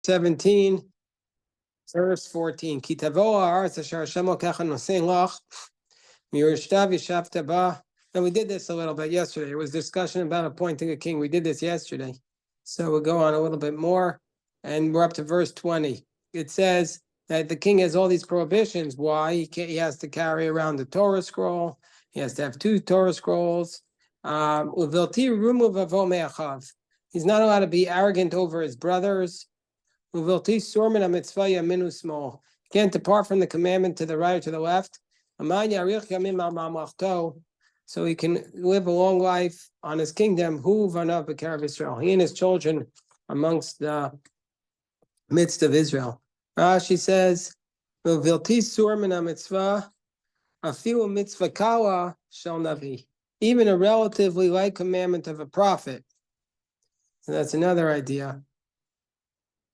17, verse 14. Ki tavo ha'aretz asher Hashem Elokecha nosein lach mi'yerishta v'yishavta ba. And we did this a little bit yesterday. It was discussion about appointing a king. We did this yesterday. So we'll go on a little bit more. And we're up to verse 20. It says that the king has all these prohibitions. Why? He has to carry around the Torah scroll. He has to have 2 Torah scrolls. He's not allowed to be arrogant over his brothers. He can't depart from the commandment to the right or to the left. So he can live a long life on his kingdom. He and his children amongst the midst of Israel. Rashi says, even a relatively light commandment of a prophet. So that's another idea.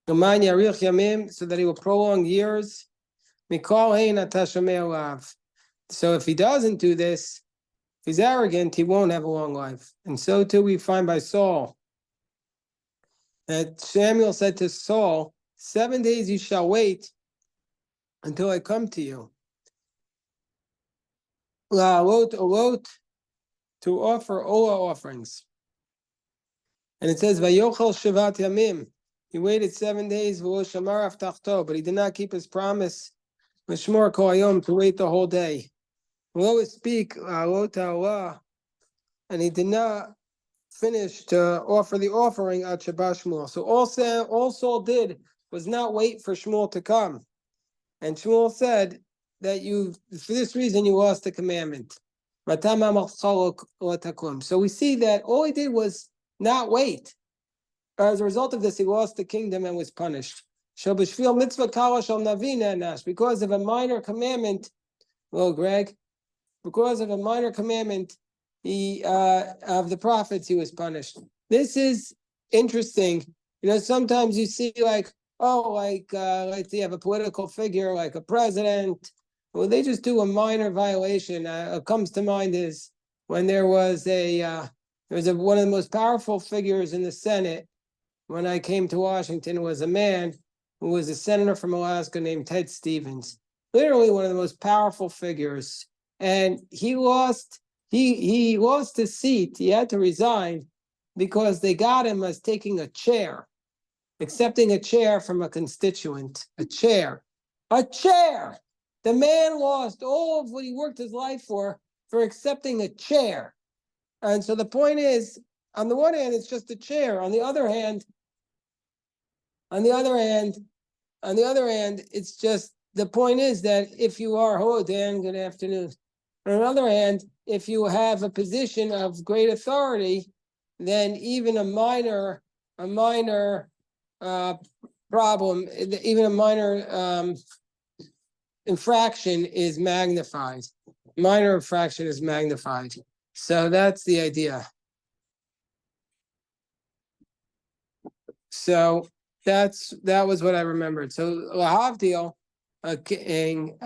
So that he will prolong years. So if he doesn't do this, if he's arrogant, he won't have a long life. And so too we find by Saul. That Samuel said to Saul, 7 days you shall wait until I come to you. To offer olah offerings. And it says, Vayochel Shavat Yamim. He waited 7 days, but he did not keep his promise, Mishmor Kol Hayom, to wait the whole day. Speak, and he did not finish to offer the offering at Shabbat Shmuel. So all Saul did was not wait for Shmuel to come. And Shmuel said that for this reason you lost the commandment. So we see that all he did was not wait. As a result of this, he lost the kingdom and was punished. Because of a minor commandment, because of a minor commandment of the prophets, he was punished. This is interesting. Sometimes you see let's say you have a political figure like a president. Well, they just do a minor violation. Comes to mind is when there was one of the most powerful figures in the Senate. When I came to Washington, was a man who was a senator from Alaska named Ted Stevens. Literally one of the most powerful figures. And he lost his seat. He had to resign because they got him as taking a chair, accepting a chair from a constituent. A chair. The man lost all of what he worked his life for accepting a chair. And so the point is, on the one hand, it's just a chair. On the other hand, it's just, the point is that if you are, hello Dan, good afternoon. On the other hand, if you have a position of great authority, then even a minor problem, even a minor infraction is magnified. Minor infraction is magnified. So that's the idea. So that was what I remembered. So lahavdil, a king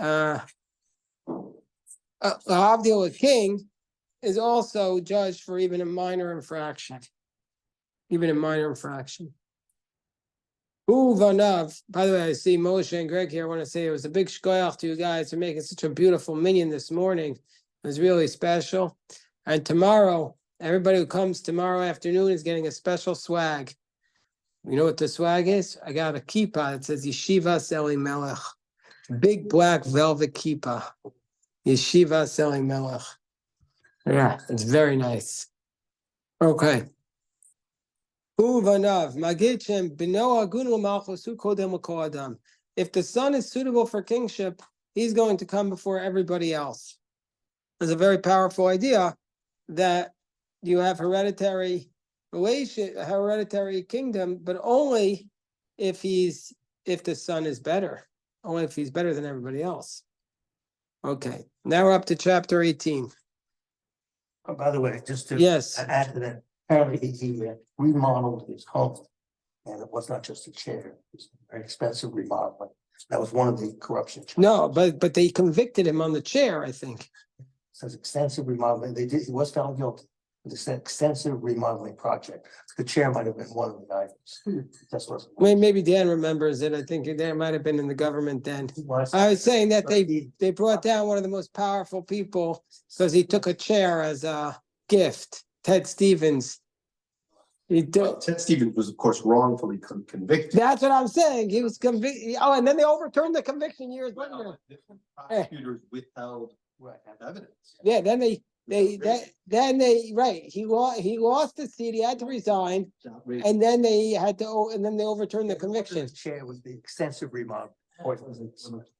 is also judged for even a minor infraction. Uvanav. By the way, I see Moshe and Greg here. I want to say it was a big shkoyach to you guys for making such a beautiful minyan this morning. It was really special. And tomorrow, everybody who comes tomorrow afternoon is getting a special swag. You know what the swag is? I got a kippah that says Yeshiva Eli Melech. Big black velvet kippah. Yeshiva Eli Melech. Yeah, it's very nice. Okay. Uvanav. Magichem Bino Agunu Malchusu Kodem L'Kol. If the son is suitable for kingship, he's going to come before everybody else. It's a very powerful idea that you have hereditary kingdom, but only if the son is better, only if he's better than everybody else. Okay, now we're up to chapter 18. Oh, by the way, just to yes, add to that, apparently he remodeled his home, and it was not just a chair; it was a very expensive remodeling. That was one of the corruption charges. No, but they convicted him on the chair, I think. It says extensive remodeling. He was found guilty. this extensive remodeling project. The chair might have been one of the items. That's what. Maybe Dan remembers it. I think Dan might have been in the government then. I was saying that they brought down one of the most powerful people because he took a chair as a gift, Ted Stevens. Ted Stevens was, of course, wrongfully convicted. That's what I'm saying. He was convicted. Oh, and then they overturned the conviction years later. Different prosecutors withheld evidence. Yeah, then right. He lost the seat. He had to resign, and then they overturned the conviction. The chair was the extensive remodel.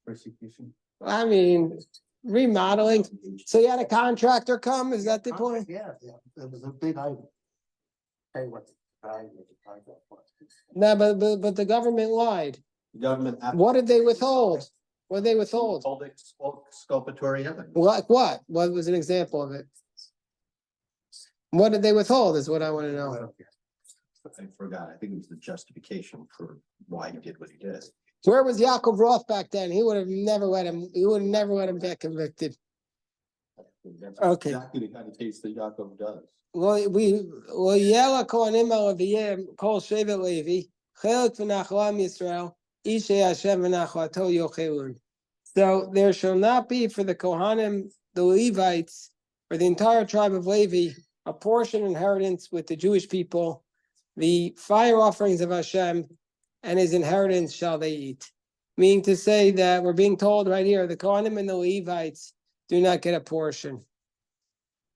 Persecution. I mean, remodeling. So you had a contractor come. Is that the point? Yeah, it was a big item. Hey, what the value of the contract was. No, but the government lied. Government. What did they withhold? What did they withhold? Exculpatory evidence. Like what? What was an example of it? What did they withhold is what I want to know. I forgot. I think it was the justification for why he did what he did. Where was Yaakov Roth back then? He would have never let him get convicted. Okay. Exactly the kind of case that Yaakov does. Well, Yela Kohanim Alaviyim Kol Shevet Levi Chelik V'Nachalam Yisrael Ishe Hashem V'Nachato Yochelun. So there shall not be for the Kohanim, the Levites, for the entire tribe of Levi, a portion inheritance with the Jewish people. The fire offerings of Hashem and his inheritance shall they eat. Meaning to say that we're being told right here, the Kohanim and the Levites do not get a portion.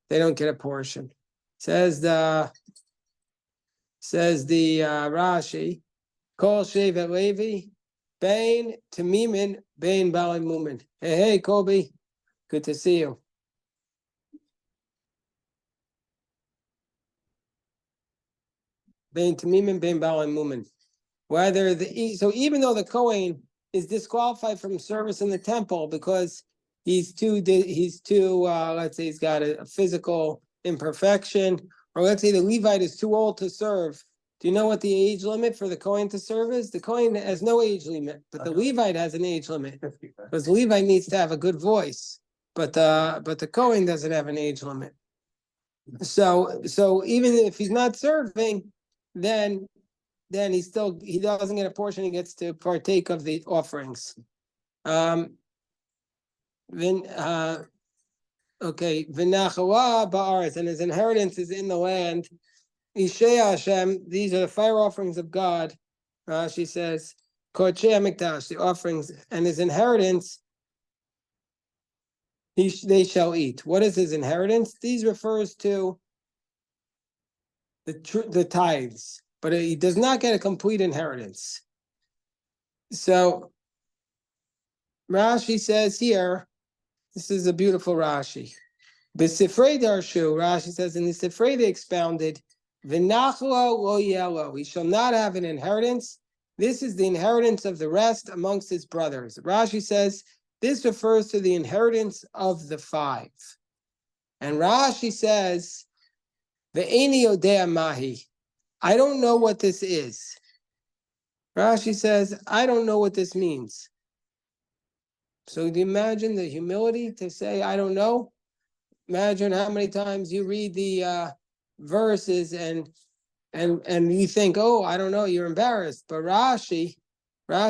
They don't get a portion. Says the Rashi, Kol Shevet Levi, Bain Tamimin, Bain Balin Mumin. Hey, Kobe. Good to see you. Bain Tamimin, Bain Balin Mumin. So even though the Kohen is disqualified from service in the temple because he's too let's say he's got a physical imperfection, or let's say the Levite is too old to serve. Do you know what the age limit for the Kohen to serve is? The Kohen has no age limit, but the Levite has an age limit because the Levite needs to have a good voice, but the Kohen doesn't have an age limit. So even if he's not serving, then he doesn't get a portion. He gets to partake of the offerings. Okay, V'nachawa ba'aretz, and his inheritance is in the land. Ishei Hashem, these are the fire offerings of God. She says, Kodshei HaMikdash, the offerings, and his inheritance, they shall eat. What is his inheritance? These refers to the tithes, but he does not get a complete inheritance. So Rashi says here, this is a beautiful Rashi. B'sifrei darshu, Rashi says, in the Sifrei they expounded, V'nachlo lo yelo, he shall not have an inheritance. This is the inheritance of the rest amongst his brothers. Rashi says, this refers to the inheritance of the five. And Rashi says, Ve'eni yodea mahi, I don't know what this is. Rashi says, I don't know what this means. So do you imagine the humility to say, I don't know? Imagine how many times you read the verses and you think, oh, I don't know, you're embarrassed. But Rashi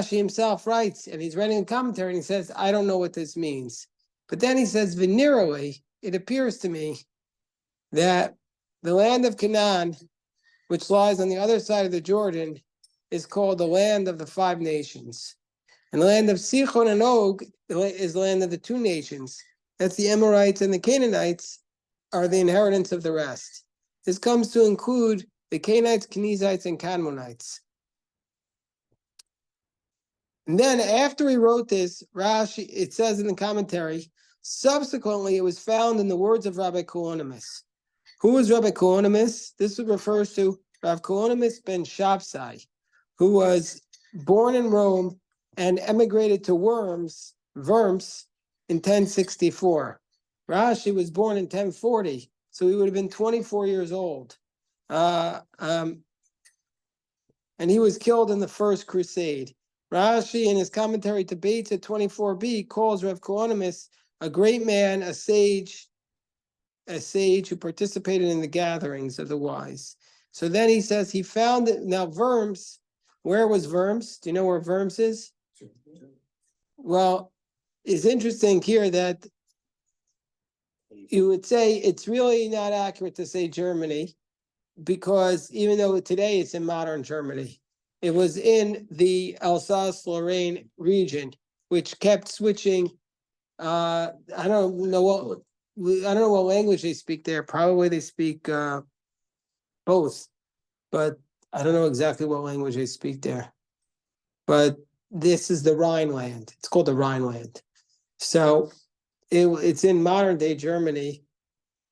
himself writes, and he's writing a commentary, and he says, I don't know what this means. But then he says, venerally, it appears to me that the land of Canaan, which lies on the other side of the Jordan, is called the land of the five nations. And the land of Sichon and Og is the land of the two nations. That's the Amorites and the Canaanites are the inheritance of the rest. This comes to include the Canaanites, Kenizzites, and Kadmonites. And then after he wrote this, Rashi, it says in the commentary, subsequently it was found in the words of Rabbi Kolonimus. Who was Rabbi Kolonimus? This refers to Rav Kolonimus ben Shapsai, who was born in Rome and emigrated to Worms in 1064. Rashi was born in 1040, so he would have been 24 years old. And he was killed in the First Crusade. Rashi, in his commentary to Bates at 24b, calls Rav Kolonimus a great man, a sage, a sage who participated in the gatherings of the wise. So then he says he found it. Now, Worms, where was Worms? Do you know where Worms is? Well, it's interesting here that you would say it's really not accurate to say Germany, because even though today it's in modern Germany, it was in the Alsace-Lorraine region, which kept switching. I don't know what language they speak there. Probably they speak both, but I don't know exactly what language they speak there. But this is the Rhineland. It's called the Rhineland. So it's in modern day Germany,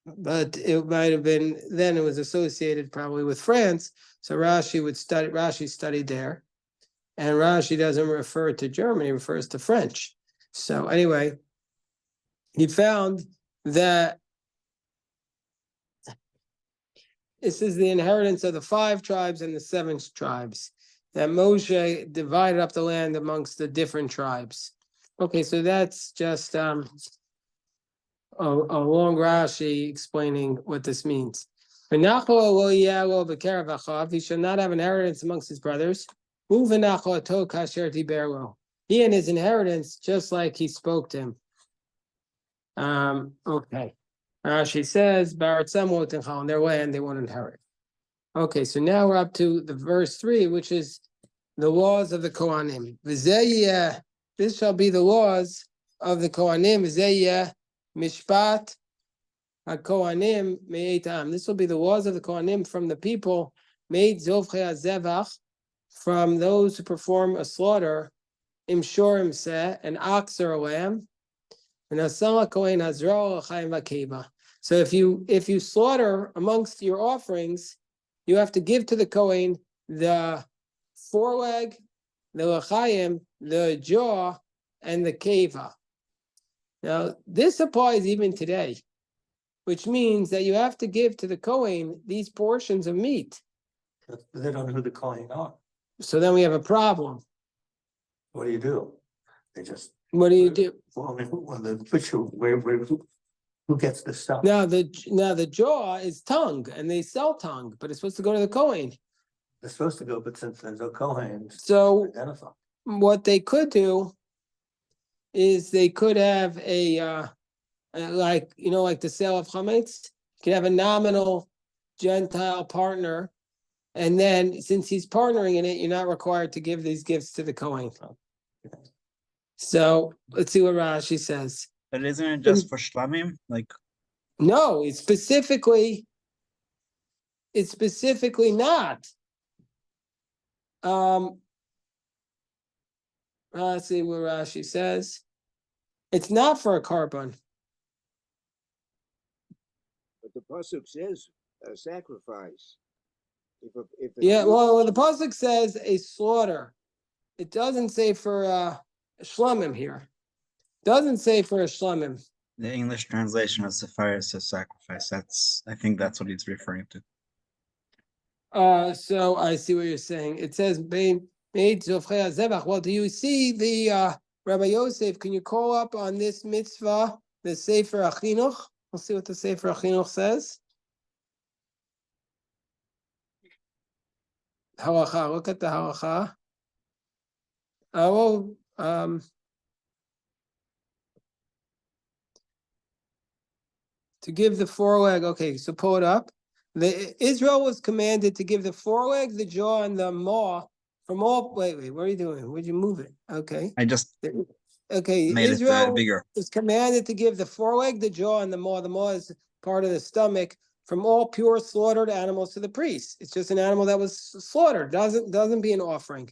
but it might have been then it was associated probably with France. So Rashi studied there. And Rashi doesn't refer to Germany, refers to French. So anyway, he found that this is the inheritance of the 5 tribes and the 7 tribes, that Moshe divided up the land amongst the different tribes. Okay, so that's just a long Rashi explaining what this means. He should not have inheritance amongst his brothers. He and his inheritance, just like he spoke to him. Okay. Rashi says, on their land, they won't inherit. Okay, so now we're up to the verse 3, which is the laws of the Kohanim. This shall be the laws of the Kohanim. Mishpat HaKohanim me'etam. This will be the laws of the Kohanim from the people, made zovchei hazevach, from those who perform a slaughter, imshor imseh, an ox or a lamb, and asala kohen hazro l'chaim v'keva. So if you slaughter amongst your offerings, you have to give to the Kohen the foreleg, the l'chaim, the jaw, and the keva. Now, this applies even today, which means that you have to give to the Kohen these portions of meat. But they don't know who the Kohen are. So then we have a problem. What do? They just, What do you do? well, I mean, when the butcher, who gets the stuff? Now the jaw is tongue, and they sell tongue, but it's supposed to go to the Kohen. They're supposed to go, but since there's no Kohen. So identify. what they could do is they could have like the sale of chametz. You could have a nominal Gentile partner, and then since he's partnering in it, you're not required to give these gifts to the Kohen. So let's see what Rashi says. But isn't it just for shlamim? Like, no, it's specifically not. Let's see what Rashi says. It's not for a carbon. But the pasuk says a sacrifice. Well, the pasuk says a slaughter. It doesn't say for a shlamim here. Doesn't say for a shlamim. the English translation of Sapphire says sacrifice. I think that's what he's referring to. So I see what you're saying. It says made zofchei hazevach. Well, do you see the Rabbi Yosef? Can you call up on this mitzvah, the Sefer Achinuch? We'll see what the Sefer Achinuch says. Halacha. Look at the halacha. To give the foreleg. Okay, so pull it up. Israel was commanded to give the foreleg, the jaw, and the maw from all. Wait. What are you doing? Where'd you move it? Okay. I just Okay. made Israel it bigger. was commanded to give the foreleg, the jaw, and the maw. The maw is part of the stomach from all pure slaughtered animals to the priest. It's just an animal that was slaughtered. Doesn't be an offering.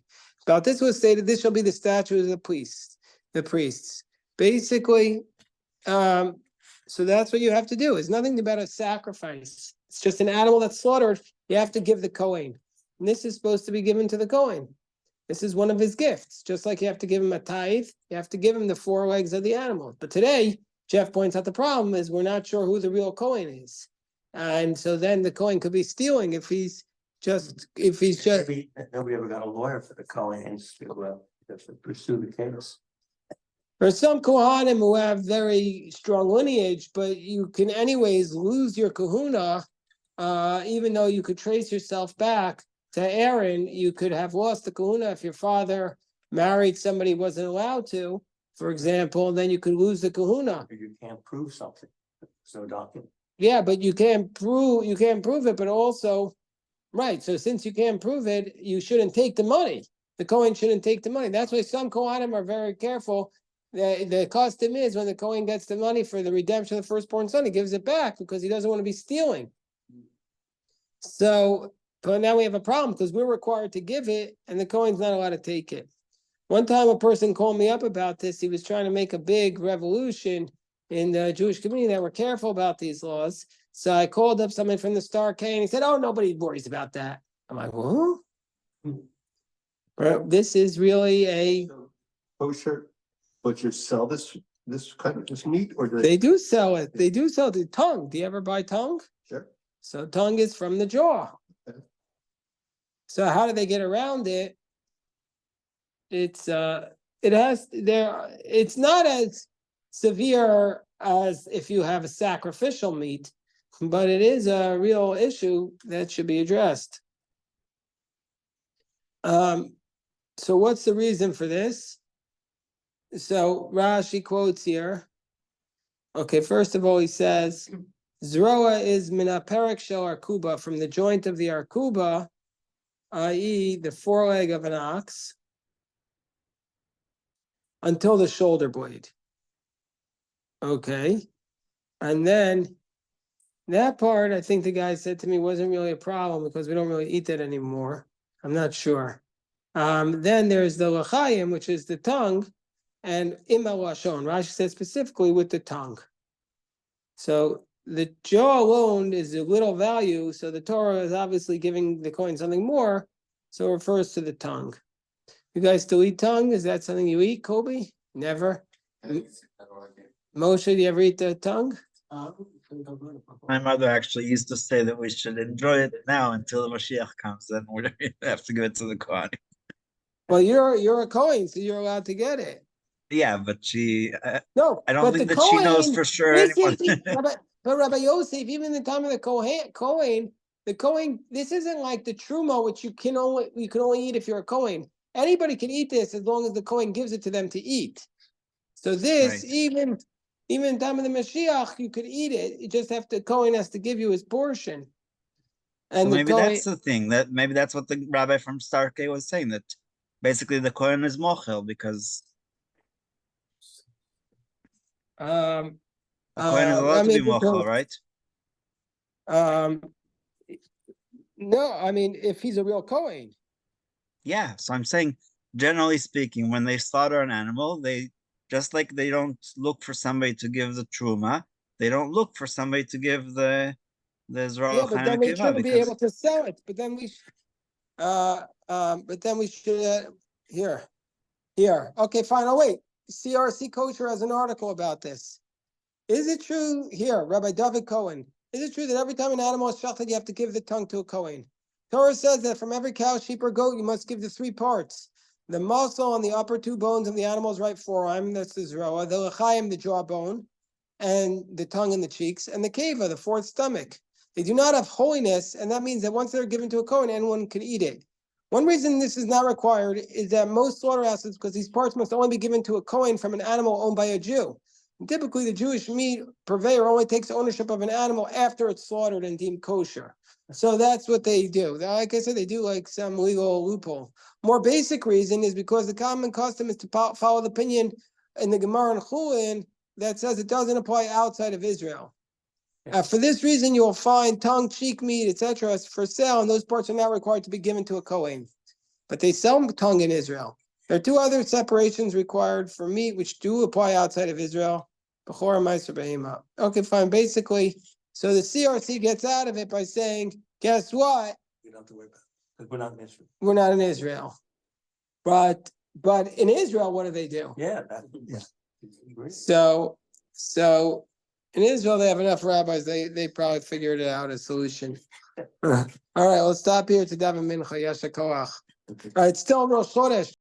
About this was stated, this shall be the statute of the priests. Basically, so that's what you have to do. It's nothing about a sacrifice. It's just an animal that's slaughtered. You have to give the Kohen. And this is supposed to be given to the Kohen. This is one of his gifts. Just like you have to give him a tithe, you have to give him the forelegs of the animal. But today, Jeff points out the problem is we're not sure who the real Kohen is. And so then the Kohen could be stealing if he's just. Nobody ever got a lawyer for the Kohen to pursue the case. There's some Kohanim who have very strong lineage, but you can anyways lose your kahuna, even though you could trace yourself back to Aaron, you could have lost the kahuna if your father married somebody who wasn't allowed to, for example, then you could lose the kahuna. You can't prove something. There's no document. Yeah, but you can't prove it, but also, right, so since you can't prove it, you shouldn't take the money. The Kohen shouldn't take the money. That's why some Kohanim are very careful. The custom is when the Kohen gets the money for the redemption of the firstborn son, he gives it back because he doesn't want to be stealing. So, but now we have a problem because we're required to give it and the Kohen's not allowed to take it. One time a person called me up about this. He was trying to make a big revolution in the Jewish community that were careful about these laws. So I called up someone from the Star K and he said, oh, nobody worries about that. I'm like, what? But this is really a... Kosher butchers sell this kind of this meat, or do They do sell it. They do sell the tongue. Do you ever buy tongue? Sure. So tongue is from the jaw. Okay. So how do they get around it? It's it's not as severe as if you have a sacrificial meat, but it is a real issue that should be addressed. So what's the reason for this? So Rashi quotes here. Okay, first of all, he says, Zroa is minaperek shel arkuba, from the joint of the arkuba, i.e. the foreleg of an ox, until the shoulder blade. Okay. And then that part, I think the guy said to me, wasn't really a problem because we don't really eat that anymore. I'm not sure. Then there's the l'chaim, which is the tongue, and ima lashon. Rashi said specifically with the tongue. So the jaw alone is a little value, so the Torah is obviously giving the Kohen something more, so it refers to the tongue. You guys still eat tongue? Is that something you eat, Kobe? Never? Moshe, do you ever eat the tongue? My mother actually used to say that we should enjoy it now until the Mashiach comes, then we have to give it to the Kohen. Well, you're a Kohen, so you're allowed to get it. Yeah, but No, I don't but think the that she knows Kohen, for sure listen, anyone. but Rabbi Yosef, even in the time of the Kohen, this isn't like the truma, which you can only eat if you're a Kohen. Anybody can eat this as long as the Kohen gives it to them to eat. So this, Right. even in time of the Mashiach, you could eat it. You just Kohen has to give you his portion. And So the maybe Kohen, that's the thing, that maybe that's what the rabbi from Starkey was saying, that basically the Kohen is mochel because um, the Kohen is allowed I to be mean, mochel, right? No, I mean, if he's a real Kohen. Yeah, so I'm saying, generally speaking, when they slaughter an animal, they just like they don't look for somebody to give the truma, they don't look for somebody to give the Zerah Yeah, but then we shouldn't be able to sell it. But then we should here. Okay, fine. Oh wait. CRC Kosher has an article about this. Is it true here, Rabbi David Cohen? Is it true that every time an animal is shechted, you have to give the tongue to a Kohen? Torah says that from every cow, sheep, or goat, you must give the 3 parts: the muscle on the upper 2 bones of the animal's right forearm, that's the zroa, the l'chaim, the jawbone, and the tongue and the cheeks, and the keva, the 4th stomach. They do not have holiness, and that means that once they're given to a Kohen, anyone can eat it. One reason this is not required is that most slaughterhouses, because these parts must only be given to a Kohen from an animal owned by a Jew. And typically, the Jewish meat purveyor only takes ownership of an animal after it's slaughtered and deemed kosher. So that's what they do. Like I said, they do like some legal loophole. More basic reason is because the common custom is to follow the opinion in the Gemara and Chulin that says it doesn't apply outside of Israel. For this reason, you will find tongue, cheek meat, etc. for sale, and those parts are not required to be given to a Kohen. But they sell tongue in Israel. There are 2 other separations required for meat which do apply outside of Israel. Okay, fine. Basically, so the CRC gets out of it by saying, guess what? You don't have to worry about it, because we're not in Israel. We're not in Israel. But in Israel, what do? Yeah. So in Israel, they have enough rabbis. They probably figured out a solution. All right, let's stop here to daven mincha. Yasher koach. All right, it's still Rosh Chodesh.